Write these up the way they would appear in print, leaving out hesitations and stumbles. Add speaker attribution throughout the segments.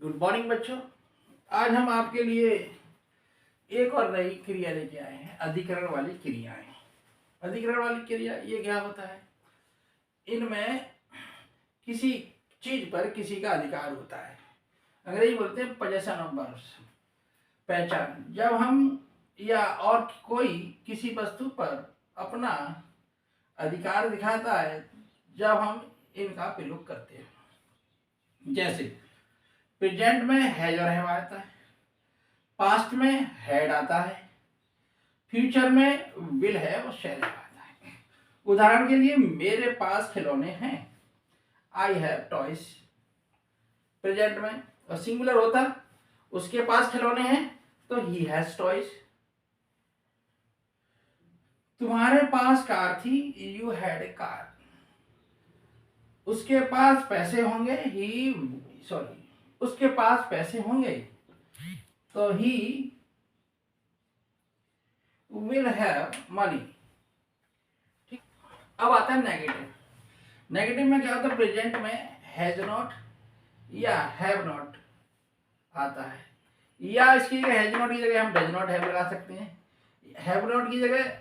Speaker 1: Good morning बच्चों। आज हम आपके लिए एक और नई क्रिया लेके आए हैं, अधिकरण वाली क्रियाएं। अधिकरण वाली क्रिया ये क्या होता है? इनमें किसी चीज पर किसी का अधिकार होता है। अंग्रेजी बोलते हैं पोजेशन ऑफ वर्ब्स, पहचान। जब हम या और कोई किसी वस्तु पर अपना अधिकार दिखाता है, जब हम इनका प्रयोग करते हैं। जैसे प्रेजेंट में हैज और हैव आता है, पास्ट में हैड आता है, फ्यूचर में विल हैव और शैल हैव आता है। उदाहरण के लिए, मेरे पास खिलौने हैं, आई हैव टॉयज। प्रेजेंट में और सिंगुलर होता, उसके पास खिलौने हैं तो ही हैज टॉयज। तुम्हारे पास कार थी, यू हैड ए कार। उसके पास पैसे होंगे, उसके पास पैसे होंगे तो ही विल हैव मनी। ठीक। अब आता है नेगेटिव। नेगेटिव में क्या होता है? प्रेजेंट में हैज नॉट या हैव नॉट आता है, या इसकी जगह हैज नॉट की जगह हम डज नॉट हैव लगा सकते हैं, हैव नॉट की जगह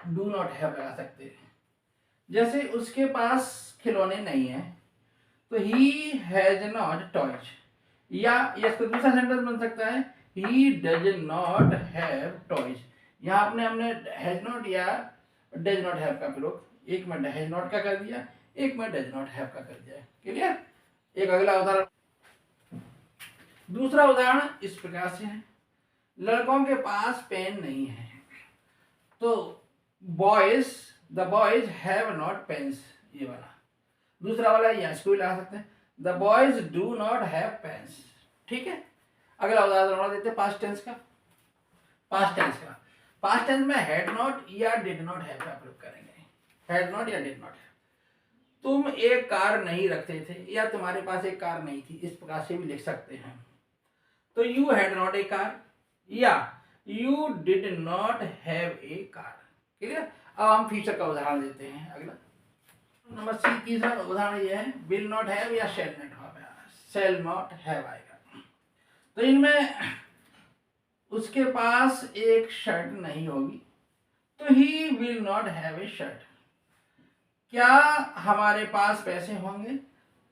Speaker 1: डू नॉट हैव लगा सकते हैं। जैसे उसके पास खिलौने नहीं है तो ही हैज नॉट टॉयज, या इसका दूसरा सेंटेंस बन सकता है he does not have toys. यहाँ आपने हमने हैज नॉट या डज नॉट हैव का प्रयोग, एक में हैज नॉट का कर दिया, एक में डज नॉट हैव का कर दिया। क्लियर? एक अगला उदाहरण, दूसरा उदाहरण इस प्रकार से है। लड़कों के पास पेन नहीं है तो the boys have not pens, ये वाला। दूसरा वाला यस को ला सकते हैं, the boys do not have pens. ठीक है। अगला उदाहरण देते हैं पास्ट टेंस का। पास्ट टेंस में हैड नॉट या डिड नॉट हैव का प्रयोग करेंगे। हैड नॉट या डिड नॉट हैव। तुम एक कार नहीं रखते थे या तुम्हारे पास एक कार नहीं थी, इस प्रकार से भी लिख सकते हैं। तो you had not a car या you did not have a car. Clear? अब हम फ्यूचर का उदाहरण देते हैं। अगला नंबर सी, तीसरा उदाहरण ये है, विल नॉट हैव या शैल नॉट हैव आएगा। तो इनमें उसके पास एक शर्ट नहीं होगी तो he will not have A shirt. क्या हमारे पास पैसे होंगे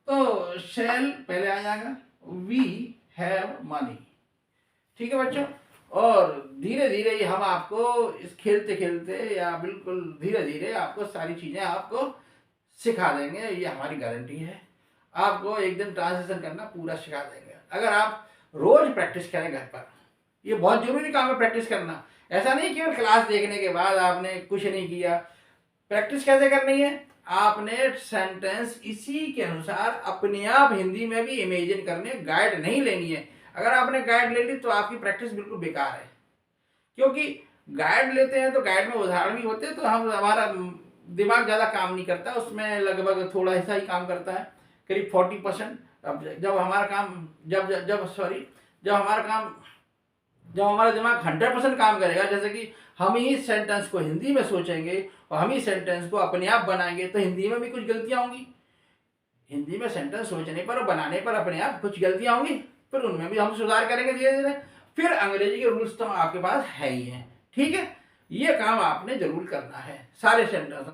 Speaker 1: तो शैल पहले आ जाएगा, वी हैव मनी। ठीक है बच्चों? और धीरे धीरे ही हम आपको इस खेलते खेलते या बिल्कुल धीरे धीरे आपको सारी चीज़ें आपको सिखा देंगे, ये हमारी गारंटी है। आपको एक दिन ट्रांसलेशन करना पूरा सिखा देंगे अगर आप रोज प्रैक्टिस करें घर पर। ये बहुत जरूरी काम है प्रैक्टिस करना। ऐसा नहीं केवल क्लास देखने के बाद आपने कुछ नहीं किया। प्रैक्टिस कैसे करनी है? आपने सेंटेंस इसी के अनुसार अपने आप हिंदी में भी इमेजिन करने, गाइड नहीं लेनी है। अगर आपने गाइड ले ली तो आपकी प्रैक्टिस बिल्कुल बेकार है, क्योंकि गाइड लेते हैं तो गाइड में उदाहरण भी होते हैं तो हमारा दिमाग ज़्यादा काम नहीं करता, उसमें लगभग थोड़ा हिस्सा ही काम करता है, करीब 40%। अब जब हमारा काम जब हमारा दिमाग 100% काम करेगा, जैसे कि हम ही सेंटेंस को हिंदी में सोचेंगे और हम ही सेंटेंस को अपने आप बनाएंगे, तो हिंदी में भी कुछ गलतियाँ होंगी। हिंदी में सेंटेंस सोचने पर और बनाने पर अपने आप कुछ गलतियाँ होंगी, फिर उनमें भी हम सुधार करेंगे धीरे धीरे। फिर अंग्रेजी के रूल्स तो आपके पास है ही हैं। ठीक है? ये काम आपने जरूर करना है, सारे सेंटेंस